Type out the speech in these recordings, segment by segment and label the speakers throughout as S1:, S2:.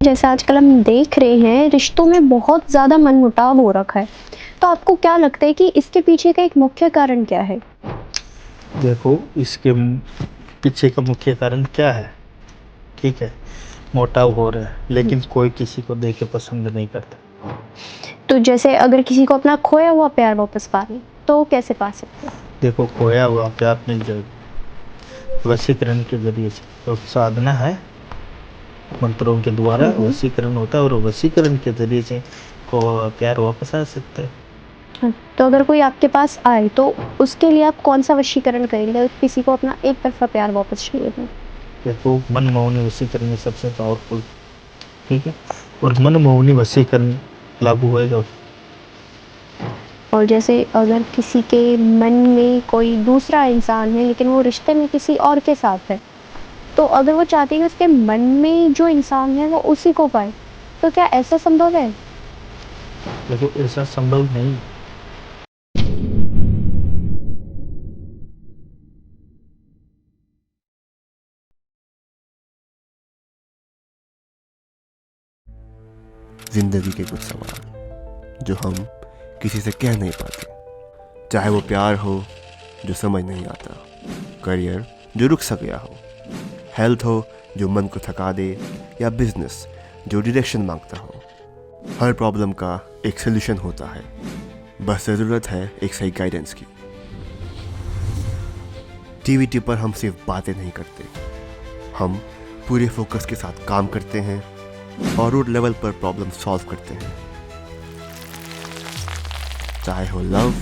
S1: जैसे आजकल हम देख रहे हैं रिश्तों में बहुत ज़्यादा मनमुटाव हो रखा है। तो आपको क्या लगता है कि इसके पीछे का एक मुख्य कारण क्या है?
S2: देखो, इसके पीछे का मुख्य कारण क्या है? ठीक है, मोटाव हो रहा है लेकिन कोई किसी को देख के पसंद नहीं करता।
S1: तो जैसे अगर किसी को अपना खोया हुआ प्यार वापस पाना तो कैसे पा सकते हैं?
S2: देखो, खोया हुआ प्यार मिल जाएगा वशीकरण के जरिए से। तो साधना है, मंत्रों के द्वारा वशीकरण होता है और वशीकरण के जरिए से को प्यार वापस आ सकता है।
S1: तो अगर कोई आपके पास आए तो उसके लिए आप कौन सा वशीकरण करेंगे अगर किसी को अपना एक तरफा प्यार वापस चाहिए तो?
S2: देखो, मनमोहनी वशीकरण में सबसे पावरफुल, ठीक है, और मनमोहनी वशीकरण लागू होएगा।
S1: और जैसे अगर किसी के मन में कोई दूसरा इंसान है लेकिन वो रिश्ते में किसी और के साथ है, तो अगर वो चाहती है कि उसके मन में जो इंसान है वो उसी को पाए, तो क्या ऐसा संभव है?
S2: देखो, ऐसा संभव नहीं।
S3: जिंदगी के कुछ सवाल जो हम किसी से कह नहीं पाते, चाहे वो प्यार हो जो समझ नहीं आता, करियर जो रुक सा गया हो, हेल्थ हो जो मन को थका दे, या बिजनेस जो डायरेक्शन मांगता हो। हर प्रॉब्लम का एक सोल्यूशन होता है, बस ज़रूरत है एक सही गाइडेंस की। टीवीटी पर हम सिर्फ बातें नहीं करते, हम पूरे फोकस के साथ काम करते हैं और रूट लेवल पर प्रॉब्लम सॉल्व करते हैं। चाहे हो लव,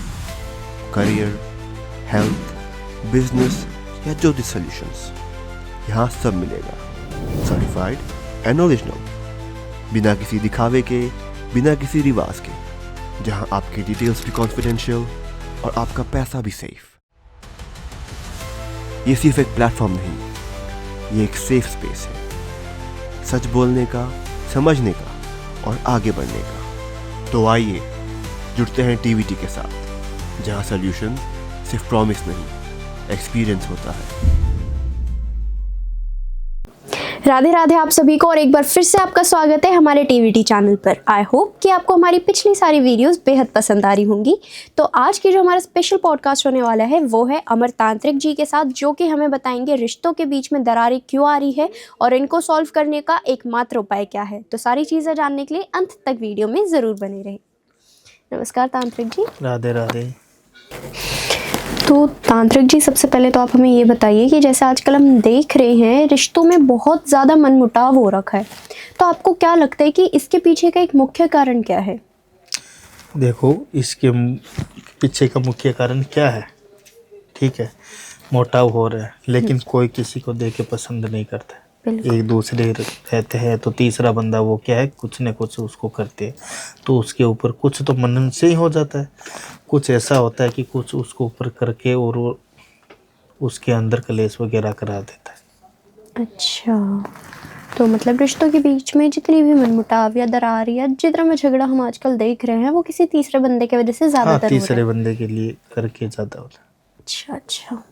S3: करियर, हेल्थ, बिजनेस या जो भी सॉल्यूशंस, यहाँ सब मिलेगा। सर्टिफाइड एंड ओरिजिनल, बिना किसी दिखावे के, बिना किसी रिवाज के, जहाँ आपकी डिटेल्स भी कॉन्फिडेंशियल और आपका पैसा भी सेफ। ये सिर्फ एक प्लेटफॉर्म नहीं, ये एक सेफ स्पेस है, सच बोलने का, समझने का और आगे बढ़ने का। तो आइए जुड़ते हैं टीवीटी के साथ, जहां सॉल्यूशन सिर्फ प्रॉमिस नहीं, एक्सपीरियंस होता है।
S1: राधे राधे आप सभी को, और एक बार फिर से आपका स्वागत है हमारे टीवीटी चैनल पर। आई होप कि आपको हमारी पिछली सारी वीडियोस बेहद पसंद आ रही होंगी। तो आज की जो हमारा स्पेशल पॉडकास्ट होने वाला है वो है अमर तांत्रिक जी के साथ, जो कि हमें बताएंगे रिश्तों के बीच में दरारें क्यों आ रही है और इनको सॉल्व करने का एकमात्र उपाय क्या है। तो सारी चीज़ें जानने के लिए अंत तक वीडियो में ज़रूर बने रहें। नमस्कार तांत्रिक जी।
S2: राधे राधे।
S1: तो तांत्रिक जी, सबसे पहले तो आप हमें ये बताइए कि जैसे आजकल हम देख रहे हैं रिश्तों में बहुत ज़्यादा मनमुटाव हो रखा है, तो आपको क्या लगता है कि इसके पीछे का एक मुख्य कारण क्या है?
S2: देखो, इसके पीछे का मुख्य कारण क्या है? ठीक है, मोटाव हो रहा है लेकिन कोई किसी को देख के पसंद नहीं करता। एक दूसरे रहते हैं तो तीसरा बंदा वो क्या है, कुछ न कुछ उसको करते हैं, तो उसके ऊपर कुछ तो मन से ही हो जाता है, कुछ ऐसा होता है कि कुछ उसको ऊपर करके और वो उसके अंदर कलेश वगैरह करा देता है।
S1: अच्छा, तो मतलब रिश्तों के बीच में जितनी भी मनमुटाव या दरार या जितना भी झगड़ा हम आजकल देख रहे हैं वो किसी तीसरे बंदे की वजह से ज़्यादातर हो रहा है।
S2: तीसरे बंदे के लिए करके ज़्यादा होता है।
S1: अच्छा,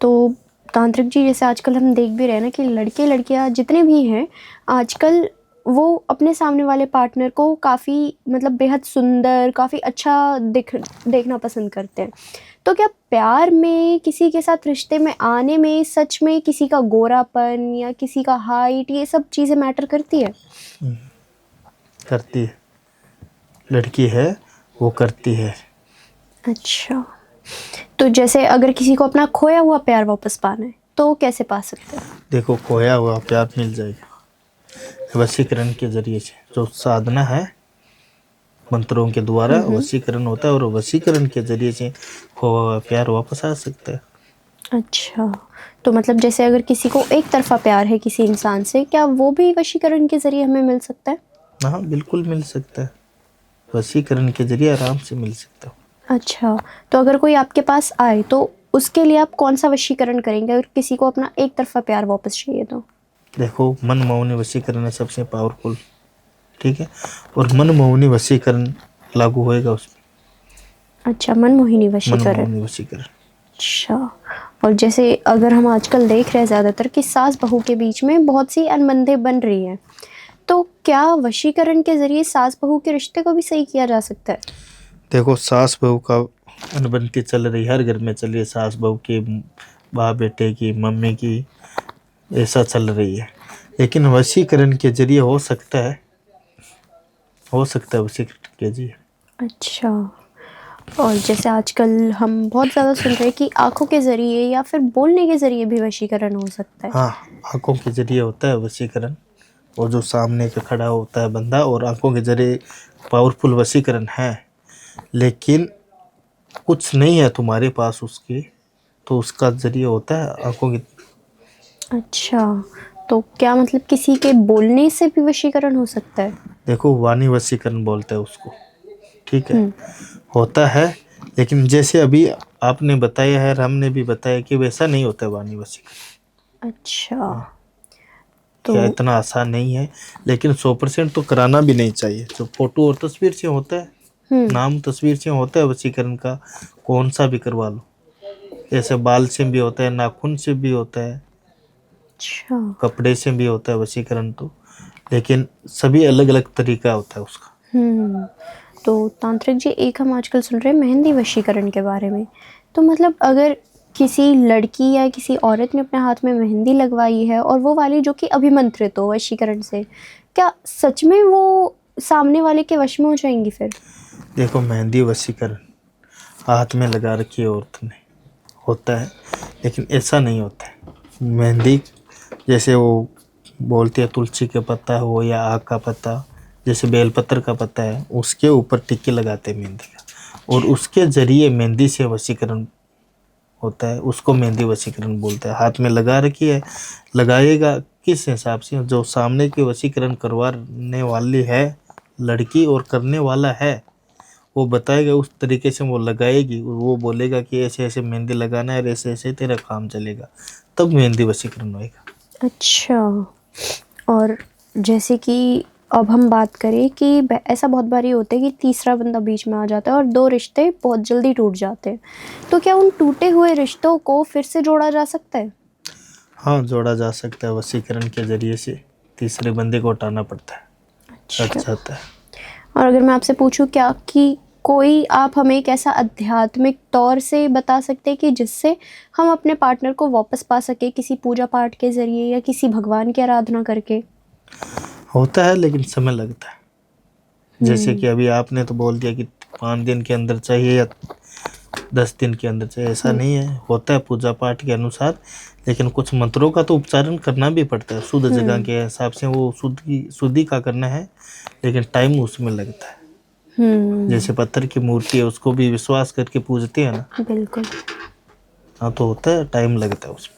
S1: तो तांत्रिक जी, जैसे आजकल हम देख भी रहे हैं ना कि लड़के लड़कियां जितने भी हैं आजकल वो अपने सामने वाले पार्टनर को काफ़ी मतलब बेहद सुंदर, काफ़ी अच्छा देखना पसंद करते हैं। तो क्या प्यार में किसी के साथ रिश्ते में आने में सच में किसी का गोरापन या किसी का हाइट, ये सब चीज़ें मैटर करती है?
S2: करती है, लड़की है वो करती है।
S1: अच्छा, तो जैसे अगर किसी को अपना खोया हुआ प्यार वापस पाना है तो कैसे पा सकते हैं?
S2: देखो, खोया हुआ प्यार मिल जाएगा वशीकरण के जरिए से। जो साधना है, मंत्रों के द्वारा वशीकरण होता है और वशीकरण के जरिए से खोया हुआ प्यार वापस आ सकता है।
S1: अच्छा, तो मतलब जैसे अगर किसी को एक तरफा प्यार है किसी इंसान से, क्या वो भी वशीकरण के ज़रिए हमें मिल सकता है?
S2: हाँ, बिल्कुल मिल सकता है, वशीकरण के जरिए आराम से मिल सकता है।
S1: अच्छा, तो अगर कोई आपके पास आए तो उसके लिए आप कौन सा वशीकरण करेंगे अगर किसी को अपना एक तरफा प्यार वापस चाहिए तो?
S2: देखो, मनमोहनी वशीकरण है सबसे पावरफुल, ठीक है, और मनमोहनी वशीकरण लागू होएगा उसमें।
S1: अच्छा, मनमोहिनी वशीकरण।
S2: मनमोहनी वशीकरण।
S1: अच्छा, और जैसे अगर हम आजकल देख रहे हैं ज़्यादातर कि सास बहू के बीच में बहुत सी अनबनें बन रही हैं, तो क्या वशीकरण के जरिए सास बहू के रिश्ते को भी सही किया जा सकता है?
S2: देखो, सास बहू का अनबनती चल रही है, हर घर में चल रही है, सास बहू की, बाप बेटे की, मम्मी की, ऐसा चल रही है। लेकिन वशीकरण के जरिए हो सकता है वशीकरण के जरिए।
S1: अच्छा। और जैसे आजकल हम बहुत ज़्यादा सुन रहे हैं कि आंखों के ज़रिए या फिर बोलने के ज़रिए भी वशीकरण हो सकता है।
S2: हाँ, आंखों के जरिए होता है वशीकरण, और जो सामने का खड़ा होता है बंदा, और आंखों के जरिए पावरफुल वशीकरण है। लेकिन कुछ नहीं है तुम्हारे पास उसके, तो उसका जरिए होता है आंखों की।
S1: अच्छा, तो क्या मतलब किसी के बोलने से भी वशीकरण हो सकता है?
S2: देखो, वाणी वशीकरण बोलते हैं उसको, ठीक है, होता है। लेकिन जैसे अभी आपने बताया है और हमने भी बताया कि वैसा नहीं होता है वाणी वशीकरण।
S1: अच्छा। तो
S2: क्या इतना आसान नहीं है, लेकिन 100% तो कराना भी नहीं चाहिए। जो फोटो और तस्वीर से होता है, नाम तस्वीर से होता है वशीकरण का, कौन सा भी करवा लो। ऐसे बाल से भी होता है, नाखून से भी होता है,
S1: अच्छा।
S2: कपड़े से भी होता है वशीकरण तो। लेकिन सभी अलग अलग तरीका होता है उसका।
S1: तो तांत्रिक जी, एक हम आजकल सुन रहे हैं मेहंदी वशीकरण के बारे में। तो मतलब अगर किसी लड़की या किसी औरत ने अपने हाथ में मेहंदी लगवाई है और वो वाली जो कि अभिमंत्रित हो वशीकरण से, क्या सच में वो सामने वाले के वश में हो जाएंगी फिर?
S2: देखो, मेहंदी वशीकरण हाथ में लगा रखी है औरत ने, होता है, लेकिन ऐसा नहीं होता है। मेहंदी जैसे वो बोलते हैं, तुलसी का पत्ता हो या आग का पत्ता, जैसे बेलपत्र का पत्ता है, उसके ऊपर टिक्के लगाते हैं मेहंदी का, और उसके जरिए मेहंदी से वशीकरण होता है। उसको मेहंदी वशीकरण बोलते हैं। हाथ में लगा रखी है, लगाएगा किस हिसाब से, जो सामने की वशीकरण करवाने वाली है लड़की और करने वाला है, वो बताएगा, उस तरीके से वो लगाएगी, और वो बोलेगा कि ऐसे ऐसे मेहंदी लगाना है और ऐसे ऐसे तेरा काम चलेगा, तब मेहंदी वशीकरण होएगा।
S1: अच्छा। और जैसे कि अब हम बात करें कि ऐसा बहुत बारी होता है कि तीसरा बंदा बीच में आ जाता है और दो रिश्ते बहुत जल्दी टूट जाते हैं। तो क्या उन टूटे हुए रिश्तों को फिर से जोड़ा जा सकता है?
S2: हाँ, जोड़ा जा सकता है वशीकरण के जरिए से। तीसरे बंदे को हटाना पड़ता है, हट
S1: अच्छा।
S2: जाता है।
S1: और अगर मैं आपसे पूछूं क्या कि कोई आप हमें एक ऐसा आध्यात्मिक तौर से बता सकते हैं कि जिससे हम अपने पार्टनर को वापस पा सके, किसी पूजा पाठ के ज़रिए या किसी भगवान की आराधना करके?
S2: होता है, लेकिन समय लगता है। जैसे कि अभी आपने तो बोल दिया कि 5 दिन के अंदर चाहिए या 10 दिन के अंदर चाहिए, ऐसा नहीं है। होता है पूजा पाठ के अनुसार, लेकिन कुछ मंत्रों का तो उच्चारण करना भी पड़ता है शुद्ध जगह के हिसाब से। वो शुद्धि का करना है, लेकिन टाइम उसमें लगता है। जैसे पत्थर की मूर्ति है, उसको भी विश्वास करके पूजते हैं ना।
S1: बिल्कुल।
S2: हाँ, तो होता है, टाइम लगता है उसमें।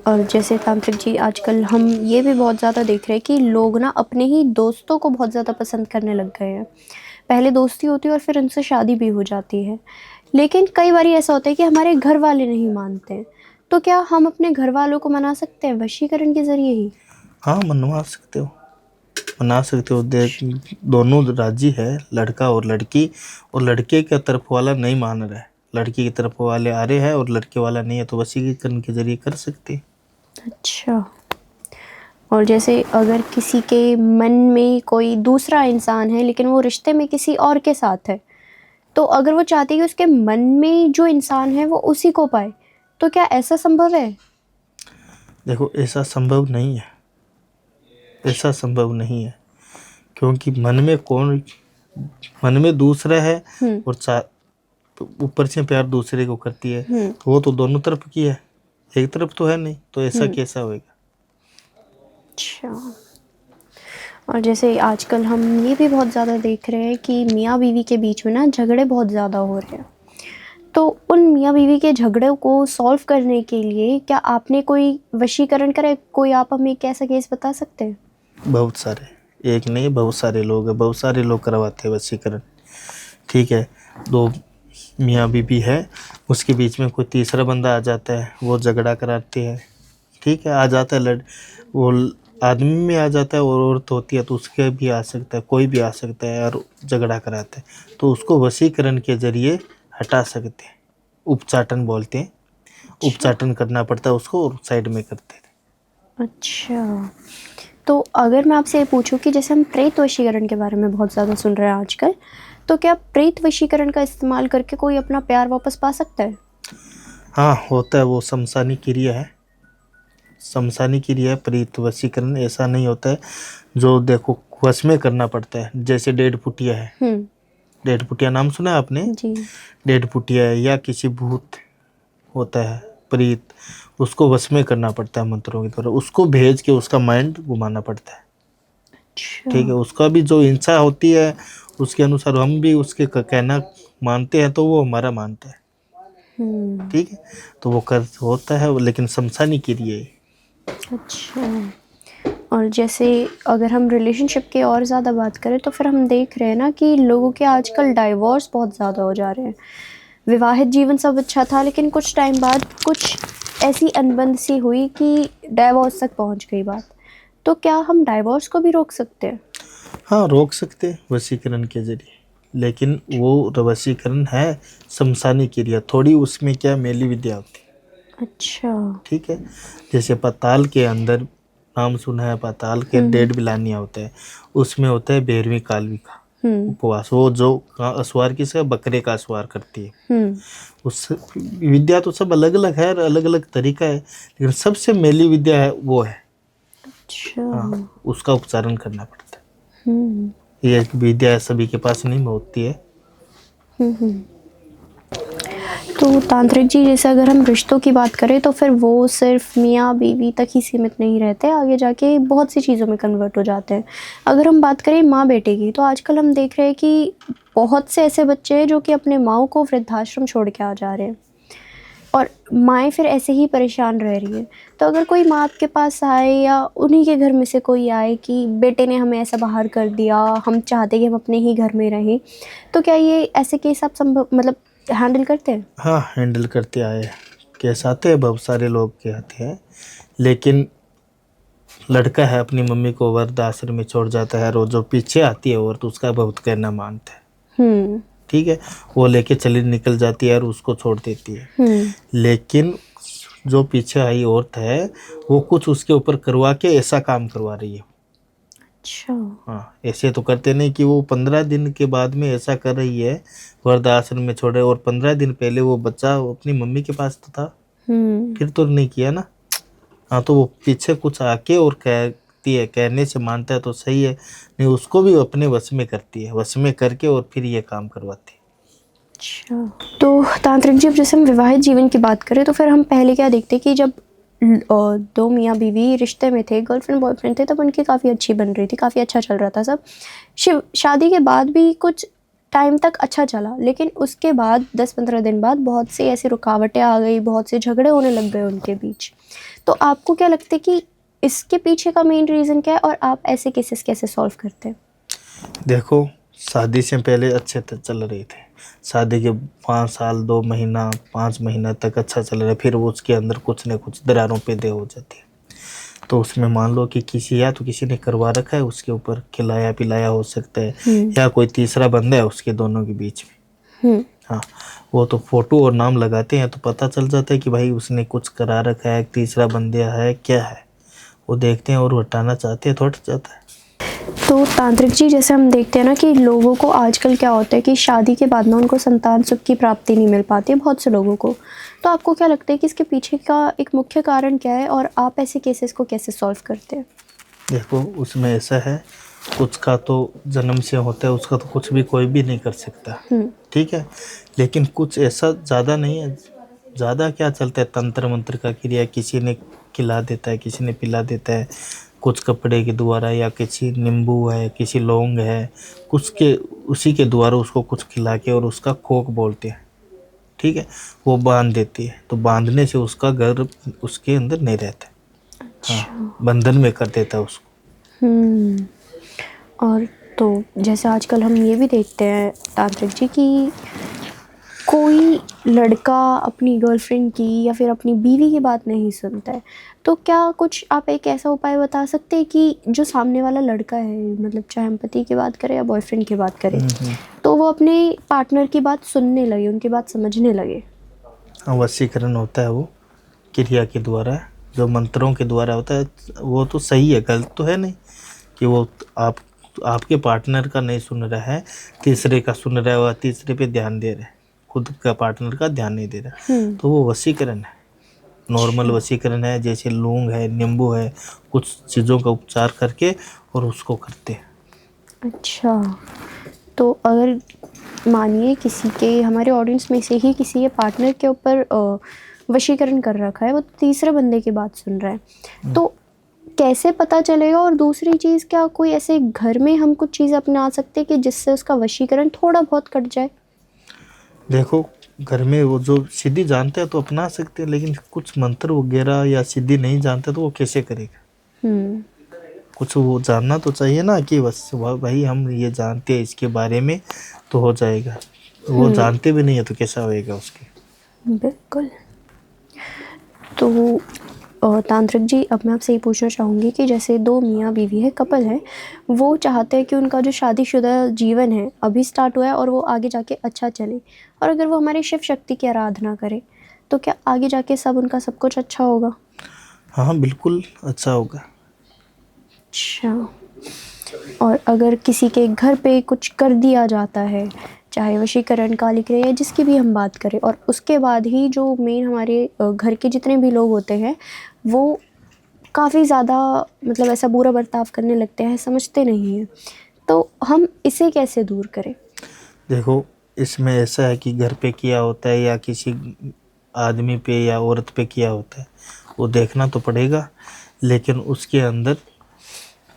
S1: और जैसे तांत्रिक जी, आजकल हम ये भी बहुत ज़्यादा देख रहे हैं कि लोग ना अपने ही दोस्तों को बहुत ज़्यादा पसंद करने लग गए हैं। पहले दोस्ती होती है और फिर उनसे शादी भी हो जाती है। लेकिन कई बार ऐसा होता है कि हमारे घर वाले नहीं मानते हैं। तो क्या हम अपने घर वालों को मना सकते हैं वशीकरण के ज़रिए ही?
S2: हाँ, मना सकते हो। देख, दोनों राजी है, लड़का और लड़की, और लड़के का तरफ वाला नहीं मान रहा है, लड़की की तरफ वाले आ रहे हैं और लड़के वाला नहीं है, तो वशीकरण के जरिए कर सकते हैं।
S1: अच्छा। और जैसे अगर किसी के मन में कोई दूसरा इंसान है लेकिन वो रिश्ते में किसी और के साथ है, तो अगर वो चाहती है कि उसके मन में जो इंसान है वो उसी को पाए, तो क्या ऐसा संभव है?
S2: देखो, ऐसा संभव नहीं है, क्योंकि मन में दूसरा है, और ऊपर से प्यार दूसरे को करती है, तो वो तो दोनों तरफ की है, एक तरफ तो है नहीं, तो ऐसा कैसा होएगा।
S1: अच्छा। और जैसे आजकल हम ये भी बहुत ज़्यादा देख रहे हैं कि मियाँ बीवी के बीच में ना झगड़े बहुत ज़्यादा हो रहे हैं। तो उन मियाँ बीवी के झगड़ों को सॉल्व करने के लिए क्या आपने कोई वशीकरण करा है? कोई आप हमें एक ऐसा केस बता सकते हैं?
S2: बहुत सारे, एक नहीं, बहुत सारे लोग हैं, बहुत सारे लोग करवाते हैं वशीकरण। ठीक है, दो मियाँ बीवी है, उसके बीच में कोई तीसरा बंदा आ जाता है, वो झगड़ा कराते हैं। ठीक है, आ जाता है, वो आदमी में आ जाता है, और औरत होती है तो उसके भी आ सकता है, कोई भी आ सकता है, और झगड़ा कराते हैं, तो उसको वशीकरण के जरिए हटा सकते हैं। उपचाटन बोलते हैं, उपचाटन करना पड़ता है उसको, और साइड में करते हैं।
S1: अच्छा। तो अगर मैं आपसे ये पूछूं कि जैसे हम प्रेत वशीकरण के बारे में बहुत ज़्यादा सुन रहे हैं आजकल, तो क्या प्रेत वशीकरण का इस्तेमाल करके कोई अपना प्यार वापस पा सकता है?
S2: हाँ होता है, वो शमशानी क्रिया है। शमशानी क्रिया है, प्रेत वशीकरण ऐसा नहीं होता है। जो देखो वश में करना पड़ता है, जैसे डेढ़ फुटिया है।
S1: हम्म।
S2: डेढ़ फुटिया नाम सुना है आपने?
S1: जी।
S2: डेढ़ फुटिया है या किसी भूत होता है प्रेत, उसको वश में करना पड़ता है मंत्रों की द्वारा। उसको भेज के उसका माइंड घुमाना पड़ता है।
S1: अच्छा।
S2: ठीक है, उसका भी जो इच्छा होती है उसके अनुसार हम भी उसके कहना मानते हैं, तो वो हमारा मानता है।
S1: हम्म।
S2: ठीक है, तो वो कर होता है, लेकिन शमशानी क्रिया है।
S1: अच्छा। और जैसे अगर हम रिलेशनशिप की और ज़्यादा बात करें तो फिर हम देख रहे हैं ना कि लोगों के आजकल डाइवोर्स बहुत ज़्यादा हो जा रहे हैं। विवाहित जीवन सब अच्छा था, लेकिन कुछ टाइम बाद कुछ ऐसी अनबन सी हुई कि डाइवोर्स तक पहुंच गई बात। तो क्या हम डाइवोर्स को भी रोक सकते हैं?
S2: हाँ रोक सकते हैं वशीकरण के जरिए, लेकिन वो वशीकरण है शमशानी क्रिया, थोड़ी उसमें क्या मेली विद्या होती है।
S1: अच्छा।
S2: ठीक है, जैसे पाताल के अंदर, नाम सुना है पाताल के डेढ़ बिलानिया होता है, उसमें होता है 12वीं कालवी का उपवास। वो जो असवार किसका, बकरे का असवार करती है। उस विद्या तो सब अलग अलग है, अलग अलग तरीका है, लेकिन सबसे मेली विद्या है वो है।
S1: अच्छा।
S2: हाँ, उसका उच्चारण करना पड़ता है।
S1: हम्म।
S2: ये एक विद्या सभी के पास नहीं होती है।
S1: तो तांत्रिक जी, जैसे अगर हम रिश्तों की बात करें तो फिर वो सिर्फ मियाँ बीवी तक ही सीमित नहीं रहते, आगे जाके बहुत सी चीज़ों में कन्वर्ट हो जाते हैं। अगर हम बात करें माँ बेटे की, तो आजकल हम देख रहे हैं कि बहुत से ऐसे बच्चे हैं जो कि अपने माँ को वृद्धाश्रम छोड़ के आ जा रहे हैं, और माएँ फिर ऐसे ही परेशान रह रही है। तो अगर कोई माँ आपके पास आए या उन्हीं के घर में से कोई आए कि बेटे ने हमें ऐसा बाहर कर दिया, हम चाहते कि हम अपने ही घर में रहें, तो क्या ये ऐसे केस आप संभव मतलब हैंडल करते हैं?
S2: हाँ हैंडल करते आए हैं, केस आते हैं, बहुत सारे लोग के आते हैं। लेकिन लड़का है अपनी मम्मी को वृद्धाश्रम में छोड़ जाता है, और जो पीछे आती है औरत उसका बहुत कहना मानता है। ठीक है, वो लेके चली निकल जाती है और उसको छोड़ देती है। लेकिन जो पीछे आई औरत है वो कुछ उसके ऊपर करवा के ऐसा काम करवा रही है।
S1: अच्छा।
S2: हाँ, ऐसे तो करते नहीं कि वो 15 दिन के बाद में ऐसा कर रही है, वृद्धाश्रम में छोड़े, और 15 दिन पहले वो बच्चा अपनी मम्मी के पास तो था, फिर तो नहीं किया ना। हाँ, तो वो पीछे कुछ आके और कहती है, कहने से मानता है तो सही है, नहीं उसको भी अपने वश में करती है, वश में करके और फिर ये काम करवाती है।
S1: अच्छा। तो तांत्रिक जी, अब जैसे हम विवाहित जीवन की बात करें तो फिर हम पहले क्या देखते कि जब दो मियाँ बीवी रिश्ते में थे, गर्लफ्रेंड बॉयफ्रेंड थे, तब उनकी काफ़ी अच्छी बन रही थी, काफ़ी अच्छा चल रहा था सब। शादी के बाद भी कुछ टाइम तक अच्छा चला, लेकिन उसके बाद 10-15 दिन बाद बहुत सी ऐसी रुकावटें आ गई, बहुत से झगड़े होने लग गए उनके बीच। तो आपको क्या लगता है कि इसके पीछे का मेन रीज़न क्या है, और आप ऐसे केसेस कैसे सॉल्व करते हैं?
S2: देखो, शादी से पहले अच्छे चल रहे थे, शादी के 5 साल 2 महीना 5 महीना तक अच्छा चल रहा है, फिर वो उसके अंदर कुछ न कुछ दरारों पैदा हो जाती है। तो उसमें मान लो कि किसी ने करवा रखा है, उसके ऊपर खिलाया पिलाया हो सकता है, या कोई तीसरा बंदा है उसके दोनों के बीच में। हाँ, वो तो फोटो और नाम लगाते हैं तो पता चल जाता है कि भाई उसने कुछ करा रखा है, तीसरा बंदा है क्या है, वो देखते हैं और हटाना चाहते हैं तो हट जाता है।
S1: तो तांत्रिक जी, जैसे हम देखते हैं ना कि लोगों को आजकल क्या होता है कि शादी के बाद ना उनको संतान सुख की प्राप्ति नहीं मिल पाती है बहुत से लोगों को। तो आपको क्या लगता है कि इसके पीछे का एक मुख्य कारण क्या है, और आप ऐसे केसेस को कैसे सॉल्व करते हैं?
S2: देखो, उसमें ऐसा है, कुछ का तो जन्म से होता है, उसका तो कुछ भी कोई भी नहीं कर सकता। ठीक है, लेकिन कुछ ऐसा ज़्यादा नहीं है। ज़्यादा क्या चलता है, तंत्र मंत्र का क्रिया, किसी ने खिला देता है, किसी ने पिला देता है, कुछ कपड़े के द्वारा, या किसी नींबू है, किसी लौंग है, कुछ के उसी के द्वारा उसको कुछ खिला के और उसका खोक बोलते हैं। ठीक है, वो बांध देती है, तो बांधने से उसका गर्भ उसके अंदर नहीं रहता। हाँ, बंधन में कर देता है उसको।
S1: और तो जैसे आजकल हम ये भी देखते हैं तांत्रिक जी कि कोई लड़का अपनी गर्लफ्रेंड की या फिर अपनी बीवी की बात नहीं सुनता है, तो क्या कुछ आप एक ऐसा उपाय बता सकते हैं कि जो सामने वाला लड़का है, मतलब चाहे हम पति की बात करें या बॉयफ्रेंड की बात करें, तो वो अपने पार्टनर की बात सुनने लगे, उनकी बात समझने लगे?
S2: हाँ, वशीकरण होता है वो क्रिया के द्वारा, जो मंत्रों के द्वारा होता है वो तो सही है, गलत तो है नहीं कि वो आपके पार्टनर का नहीं सुन रहा है, तीसरे का सुन रहा है और तीसरे पे ध्यान दे रहा है, खुद का पार्टनर का ध्यान नहीं दे रहा। तो वो वशीकरण है, नॉर्मल वशीकरण है, जैसे लौंग है, नींबू है, कुछ चीज़ों का उपचार करके और उसको करते हैं।
S1: अच्छा, तो अगर मानिए किसी के, हमारे ऑडियंस में से ही किसी के पार्टनर के ऊपर वशीकरण कर रखा है, वो तीसरे बंदे की बात सुन रहा है, तो कैसे पता चलेगा? और दूसरी चीज़, क्या कोई ऐसे घर में हम कुछ चीज़ें अपना सकते हैं कि जिससे उसका वशीकरण थोड़ा बहुत कट जाए?
S2: देखो, घर में वो जो सिद्धि जानते हैं तो अपना सकते हैं, लेकिन कुछ मंत्र वगैरह या सिद्धि नहीं जानते तो वो कैसे करेगा? कुछ वो जानना तो चाहिए ना कि बस भाई हम ये जानते हैं इसके बारे में तो हो जाएगा। वो जानते भी नहीं है तो कैसा होएगा उसके?
S1: बिल्कुल। तो तांत्रिक जी, अब मैं आपसे ये पूछना चाहूँगी कि जैसे दो मियाँ बीवी है, कपल है, वो चाहते हैं कि उनका जो शादीशुदा जीवन है अभी स्टार्ट हुआ है और वो आगे जाके अच्छा चले, और अगर वो हमारे शिव शक्ति की आराधना करे तो क्या आगे जाके उनका सब कुछ अच्छा होगा?
S2: हाँ बिल्कुल अच्छा होगा।
S1: अच्छा, और अगर किसी के घर पे कुछ कर दिया जाता है, चाहे वशीकरण, काली क्रिया या जिसकी भी हम बात करें, और उसके बाद ही जो मेन हमारे घर के जितने भी लोग होते हैं वो काफ़ी ज़्यादा मतलब ऐसा बुरा बर्ताव करने लगते हैं, समझते नहीं हैं, तो हम इसे कैसे दूर करें?
S2: देखो, इसमें ऐसा है कि घर पे किया होता है या किसी आदमी पे या औरत पे किया होता है, वो देखना तो पड़ेगा, लेकिन उसके अंदर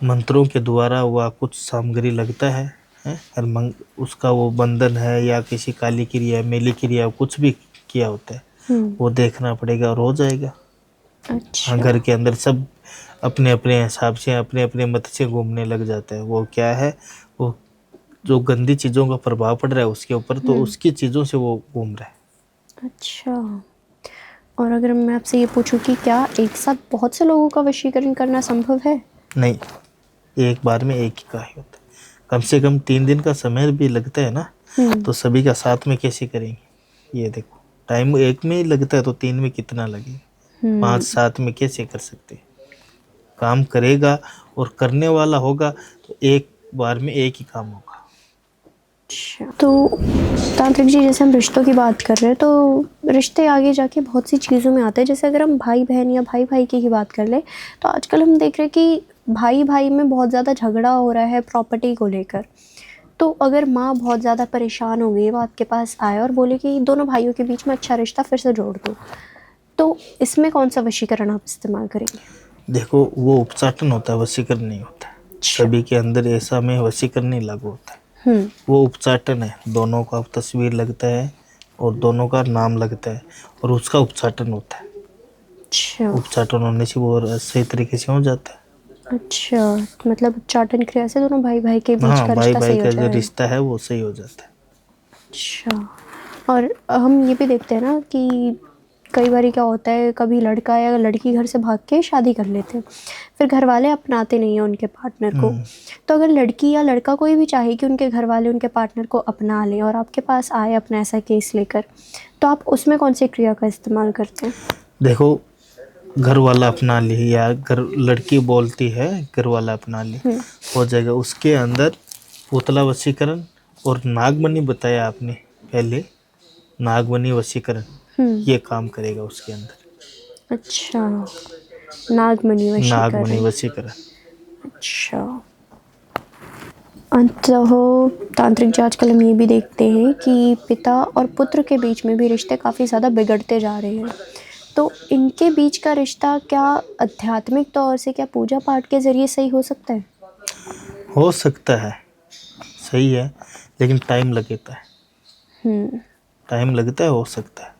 S2: मंत्रों के द्वारा वह कुछ सामग्री लगता है, और उसका वो बंधन है या किसी काली क्रिया, मेली क्रिया, कुछ भी किया होता है वो देखना पड़ेगा और हो जाएगा।
S1: अच्छा।
S2: घर के अंदर सब अपने अपने हिसाब से, अपने अपने मत से घूमने लग जाता है। वो क्या है, वो जो गंदी चीज़ों का प्रभाव पड़ रहा है उसके ऊपर, तो उसकी चीज़ों से वो घूम रहा है।
S1: अच्छा, और अगर मैं आपसे ये पूछूं कि क्या एक साथ बहुत से लोगों का वशीकरण करना संभव है?
S2: नहीं, एक बार में एक ही का ही होता है। कम से कम 3 दिन का समय भी लगता है ना, तो सभी का साथ में कैसे करेंगे? ये देखो, टाइम एक में ही लगता है तो 3 में कितना लगेगा? 5 साथ में कैसे कर सकते? काम करेगा और करने वाला होगा तो एक बार में एक ही काम होगा।
S1: अच्छा, तो तांत्रिक जी, जैसे हम रिश्तों की बात कर रहे हैं, तो रिश्ते आगे जाके बहुत सी चीज़ों में आते हैं। जैसे अगर हम भाई बहन या भाई भाई की ही बात कर ले, तो आजकल हम देख रहे हैं कि भाई भाई में बहुत ज़्यादा झगड़ा हो रहा है प्रॉपर्टी को लेकर। तो अगर माँ बहुत ज़्यादा परेशान हो गई, वो आपके पास आए और बोले कि दोनों भाइयों के बीच में अच्छा रिश्ता फिर से जोड़ दो, तो इसमें कौन सा वशीकरण आप इस्तेमाल करेंगे?
S2: देखो, वो उपचाटन होता है, वशीकरण नहीं होता है। सभी के अंदर ऐसा में वशीकरण नहीं लागू होता है। वो उपचाटन है, दोनों का तस्वीर लगता है और दोनों का नाम लगता है और उसका उपचाटन होता है।
S1: अच्छा।
S2: उपचाटन होने से वो सही तरीके से हो जाता है।
S1: अच्छा, मतलब उच्चाटन क्रिया से दोनों भाई भाई के बीच
S2: हाँ,
S1: का
S2: भाई
S1: रिश्ता
S2: भाई
S1: सही हो
S2: का जो
S1: जाएगा।
S2: रिश्ता है वो सही हो जाता है।
S1: अच्छा, और हम ये भी देखते हैं ना कि कई बार क्या होता है, कभी लड़का या लड़की घर से भाग के शादी कर लेते हैं, फिर घर वाले अपनाते नहीं हैं उनके पार्टनर को। तो अगर लड़की या लड़का कोई भी चाहे कि उनके घर वाले उनके पार्टनर को अपना लें और आपके पास आए अपना ऐसा केस लेकर, तो आप उसमें कौन सी क्रिया का इस्तेमाल करते हैं?
S2: देखो, घर वाला अपना ले या घर लड़की बोलती है घर वाला अपना ले, हो जाएगा। उसके अंदर पुतला वशीकरण और नागमणि बताया आपने पहले, नागमणि वशीकरण ये काम करेगा उसके अंदर।
S1: अच्छा, नागमणि
S2: नागमणि
S1: वशीकरण।
S2: वशीकरण।
S1: अच्छा, अंततः तांत्रिक जी, आजकल हम ये भी देखते हैं कि पिता और पुत्र के बीच में भी रिश्ते काफ़ी ज़्यादा बिगड़ते जा रहे हैं, तो इनके बीच का रिश्ता क्या आध्यात्मिक तौर से, क्या पूजा पाठ के ज़रिए सही हो सकता है?
S2: हो सकता है, सही है, लेकिन टाइम लगता है। टाइम लगता है, हो सकता है।